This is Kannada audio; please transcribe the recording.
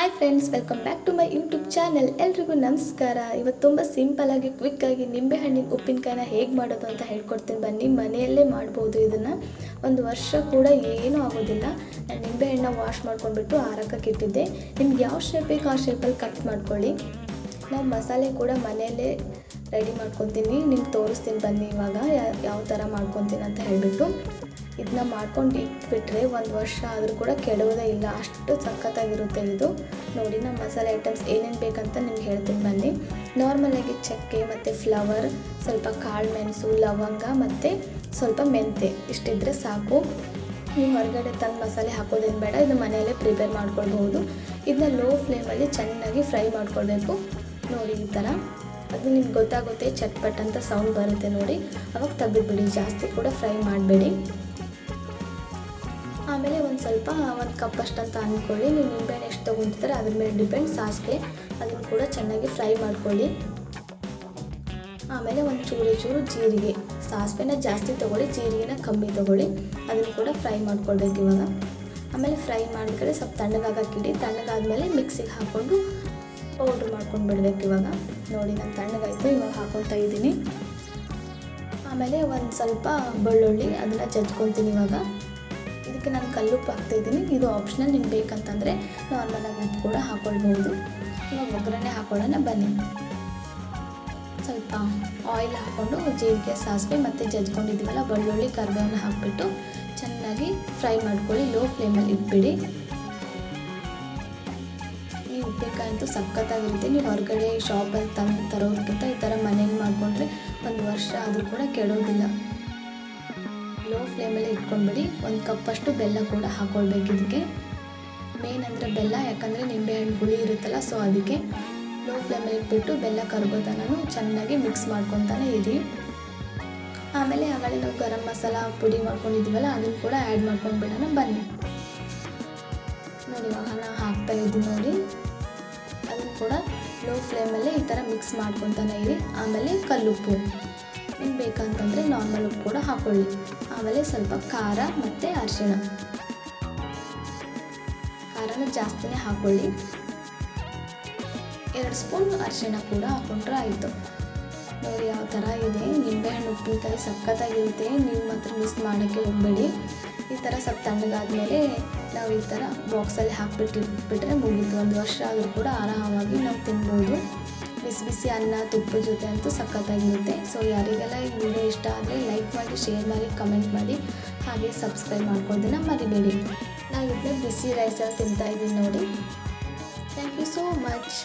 Hi friends, welcome back to my YouTube channel. ಎಲ್ರಿಗೂ ನಮಸ್ಕಾರ. ಇವತ್ತು ತುಂಬ ಸಿಂಪಲ್ಲಾಗಿ ಕ್ವಿಕ್ಕಾಗಿ ನಿಂಬೆಹಣ್ಣಿನ ಉಪ್ಪಿನಕಾಯಿನ ಹೇಗೆ ಮಾಡೋದು ಅಂತ ಹೇಳ್ಕೊಡ್ತೀನಿ ಬನ್ನಿ. ಮನೆಯಲ್ಲೇ ಮಾಡ್ಬೋದು. ಇದನ್ನು ಒಂದು ವರ್ಷ ಕೂಡ ಏನೂ ಆಗೋದಿಲ್ಲ. ನಾನು ನಿಂಬೆಹಣ್ಣು ವಾಶ್ ಮಾಡ್ಕೊಂಡ್ಬಿಟ್ಟು ಆರಕ್ಕೆ ಇಟ್ಟಿದ್ದೆ. ನಿಮ್ಗೆ ಯಾವ ಶೇಪ್ ಬೇಕು ಆ ಶೇಪಲ್ಲಿ ಕಟ್ ಮಾಡ್ಕೊಳ್ಳಿ. ನಾವು ಮಸಾಲೆ ಕೂಡ ಮನೆಯಲ್ಲೇ ರೆಡಿ ಮಾಡ್ಕೊತೀನಿ. ನಿಮ್ಗೆ ತೋರಿಸ್ತೀನಿ ಬನ್ನಿ ಇವಾಗ ಯಾವ ಥರ ಮಾಡ್ಕೊತೀನಿ ಅಂತ ಹೇಳಿಬಿಟ್ಟು. ಇದನ್ನ ಮಾಡ್ಕೊಂಡು ಇಟ್ಬಿಟ್ರೆ ಒಂದು ವರ್ಷ ಆದರೂ ಕೂಡ ಕೆಡೋದೇ ಇಲ್ಲ, ಅಷ್ಟು ಸಖತ್ತಾಗಿರುತ್ತೆ ಇದು. ನೋಡಿ, ನಮ್ಮ ಮಸಾಲೆ ಐಟಮ್ಸ್ ಏನೇನು ಬೇಕಂತ ನಿಮ್ಗೆ ಹೇಳ್ತೀನಿ ಬನ್ನಿ. ನಾರ್ಮಲಾಗಿ ಚಕ್ಕೆ ಮತ್ತು ಫ್ಲವರ್, ಸ್ವಲ್ಪ ಕಾಳು ಮೆಣಸು, ಲವಂಗ ಮತ್ತು ಸ್ವಲ್ಪ ಮೆಂತೆ ಇಷ್ಟಿದ್ರೆ ಸಾಕು. ನೀವು ಹೊರಗಡೆ ತಂದು ಮಸಾಲೆ ಹಾಕೋದೇನು ಬೇಡ, ಇದು ಮನೆಯಲ್ಲೇ ಪ್ರಿಪೇರ್ ಮಾಡ್ಕೊಳ್ಬೋದು. ಇದನ್ನ ಲೋ ಫ್ಲೇಮಲ್ಲಿ ಚೆನ್ನಾಗಿ ಫ್ರೈ ಮಾಡ್ಕೊಳ್ಬೇಕು. ನೋಡಿ ಈ ಥರ. ಅದು ನಿಮ್ಗೆ ಗೊತ್ತಾಗುತ್ತೆ, ಚಟ್ಪಟ್ ಅಂತ ಸೌಂಡ್ ಬರುತ್ತೆ ನೋಡಿ, ಅವಾಗ ತೆಗೆದುಬಿಡಿ. ಜಾಸ್ತಿ ಕೂಡ ಫ್ರೈ ಮಾಡಬೇಡಿ. ಆಮೇಲೆ ಒಂದು ಕಪ್ ಅಷ್ಟಂತ ಅಂದ್ಕೊಳ್ಳಿ. ನೀವು ನಿಂಬೆಹಣ್ಣು ಎಷ್ಟು ತೊಗೊತಿದ್ರೆ ಅದ್ರ ಮೇಲೆ ಡಿಪೆಂಡ್. ಸಾಸಿವೆ ಅದನ್ನು ಕೂಡ ಚೆನ್ನಾಗಿ ಫ್ರೈ ಮಾಡ್ಕೊಳ್ಳಿ. ಆಮೇಲೆ ಒಂದು ಚೂರು ಜೀರಿಗೆ. ಸಾಸಿವೆನ ಜಾಸ್ತಿ ತೊಗೊಳ್ಳಿ, ಜೀರಿಗೆನ ಕಮ್ಮಿ ತೊಗೊಳ್ಳಿ. ಅದನ್ನು ಕೂಡ ಫ್ರೈ ಮಾಡ್ಕೊಳ್ಬೇಕು ಇವಾಗ. ಆಮೇಲೆ ಫ್ರೈ ಮಾಡಿದ್ರೆ ಸ್ವಲ್ಪ ತಣ್ಣಗಾಕಿಡಿ. ತಣ್ಣಗಾದ್ಮೇಲೆ ಮಿಕ್ಸಿಗೆ ಹಾಕ್ಕೊಂಡು ಪೌಡ್ರ್ ಮಾಡ್ಕೊಂಡು ಬಿಡ್ಬೇಕು. ಇವಾಗ ನೋಡಿ, ನಾನು ತಣ್ಣಗಾಯಿತು, ಇವಾಗ ಹಾಕ್ಕೊತಾ ಇದ್ದೀನಿ. ಆಮೇಲೆ ಒಂದು ಸ್ವಲ್ಪ ಬೆಳ್ಳುಳ್ಳಿ, ಅದನ್ನು ಜಜ್ಕೊತೀನಿ ಇವಾಗ. ಇದಕ್ಕೆ ನಾನು ಕಲ್ಲುಪ್ಪು ಹಾಕ್ತಾಯಿದ್ದೀನಿ. ಇದು ಆಪ್ಷನಲ್, ನಿಮ್ಗೆ ಬೇಕಂತಂದರೆ ನಾರ್ಮಲಾಗಿ ಉಪ್ಪು ಕೂಡ ಹಾಕ್ಕೊಳ್ಬೋದು. ಇವಾಗ ಒಗ್ಗರಣೆ ಹಾಕ್ಕೊಳ್ಳೋಣ ಬನ್ನಿ. ಸ್ವಲ್ಪ ಆಯಿಲ್ ಹಾಕ್ಕೊಂಡು ಜೀರಿಗೆ, ಸಾಸಿವೆ ಮತ್ತು ಜಜ್ಕೊಂಡಿದ್ದೀವಲ್ಲ ಬೆಳ್ಳುಳ್ಳಿ, ಕರಿಬೇವನ್ನ ಹಾಕಿಬಿಟ್ಟು ಚೆನ್ನಾಗಿ ಫ್ರೈ ಮಾಡ್ಕೊಳ್ಳಿ. ಲೋ ಫ್ಲೇಮಲ್ಲಿ ಇಟ್ಬಿಡಿ. ಈ ಉಪ್ಪಿನಕಾಯಿ ಅಂತೂ ಸಖತ್ತಾಗಿರುತ್ತೆ. ನೀವು ಹೊರಗಡೆ ಶಾಪಲ್ಲಿ ತಂದು ತರೋದಕ್ಕಿಂತ ಈ ಥರ ಮನೇಲಿ ಮಾಡಿಕೊಂಡ್ರೆ ಒಂದು ವರ್ಷ ಆದರೂ ಕೂಡ ಕೆಡೋದಿಲ್ಲ. ಲೋ ಫ್ಲೇಮಲ್ಲಿ ಇಟ್ಕೊಂಡ್ಬಿಡಿ. ಒಂದು ಕಪ್ಪಷ್ಟು ಬೆಲ್ಲ ಕೂಡ ಹಾಕ್ಕೊಳ್ಬೇಕು. ಇದಕ್ಕೆ ಮೇನ್ ಅಂದರೆ ಬೆಲ್ಲ, ಯಾಕಂದರೆ ನಿಂಬೆಹಣ್ಣು ಹುಳಿ ಇರುತ್ತಲ್ಲ, ಸೊ ಅದಕ್ಕೆ ಲೋ ಫ್ಲೇಮಲ್ಲಿ ಇಟ್ಬಿಟ್ಟು ಬೆಲ್ಲ ಕರ್ಗೋತನೂ ಚೆನ್ನಾಗಿ ಮಿಕ್ಸ್ ಮಾಡ್ಕೊತಾನೆ ಇರಿ. ಆಮೇಲೆ ಆಗಲೇ ನಾವು ಗರಂ ಮಸಾಲ ಪುಡಿ ಮಾಡ್ಕೊಂಡಿದ್ದೀವಲ್ಲ, ಅದನ್ನು ಕೂಡ ಆ್ಯಡ್ ಮಾಡ್ಕೊಂಡು ಬಿಡೋಣ ಬನ್ನಿ. ನೋಡಿ, ಇವಾಗ ನಾನು ಹಾಕ್ತಾಯಿದ್ದೀನಿ ನೋಡಿ. ಅದನ್ನು ಕೂಡ ಲೋ ಫ್ಲೇಮಲ್ಲೇ ಈ ಥರ ಮಿಕ್ಸ್ ಮಾಡ್ಕೊತಾನೆ ಇರಿ. ಆಮೇಲೆ ಕಲ್ಲುಪ್ಪು ನಿಮ್ಗೆ ಬೇಕಂತಂದರೆ ನಾರ್ಮಲ್ ಉಪ್ಪು ಕೂಡ ಹಾಕ್ಕೊಳ್ಳಿ. ಆಮೇಲೆ ಸ್ವಲ್ಪ ಖಾರ ಮತ್ತು ಅರಿಶಿಣ, ಖಾರನ ಜಾಸ್ತಿನೇ ಹಾಕ್ಕೊಳ್ಳಿ. 2 ಸ್ಪೂನ್ ಅರಿಶಿಣ ಕೂಡ ಹಾಕ್ಕೊಂಡ್ರೆ ಆಯಿತು. ನೋಡಿ ಯಾವ ಥರ ಇದೆ. ನಿಂಬೆಹಣ್ಣು ಉಪ್ಪಿನಕಾಯಿ ಸಖತ್ತಾಗಿರುತ್ತೆ. ನೀವು ಮಾತ್ರ ಮಿಸ್ ಮಾಡೋಕ್ಕೆ ಹೋಗಬೇಡಿ. ಈ ಥರ ಸ್ವಲ್ಪ ತಣ್ಣಗಾದ್ಮೇಲೆ ನಾವು ಈ ಥರ ಬಾಕ್ಸಲ್ಲಿ ಹಾಕ್ಬಿಟ್ಟಿಟ್ಬಿಟ್ರೆ ಮುಗೀತು. ಒಂದು ವರ್ಷ ಆದರೂ ಕೂಡ ಆರಾಮಾಗಿ ನಾವು ತಿನ್ಬೋದು. ಬಿಸಿ ಬಿಸಿ ಅನ್ನ ತುಪ್ಪದ ಜೊತೆ ಅಂತೂ ಸಖತ್ತಾಗಿರುತ್ತೆ. ಸೊ ಯಾರಿಗೆಲ್ಲ ಈ ವಿಡಿಯೋ ಇಷ್ಟ ಆದರೆ ಲೈಕ್ ಮಾಡಿ, ಶೇರ್ ಮಾಡಿ, ಕಮೆಂಟ್ ಮಾಡಿ, ಹಾಗೆ ಸಬ್ಸ್ಕ್ರೈಬ್ ಮಾಡ್ಕೊಳ್ಳೋದನ್ನ ಮರಿಬೇಡಿ. ನಾವು ಇದನ್ನ ಬಿಸಿ ರೈಸಲ್ಲಿ ತಿಂತಾಯಿದ್ದೀನಿ ನೋಡಿ. Thank you so much.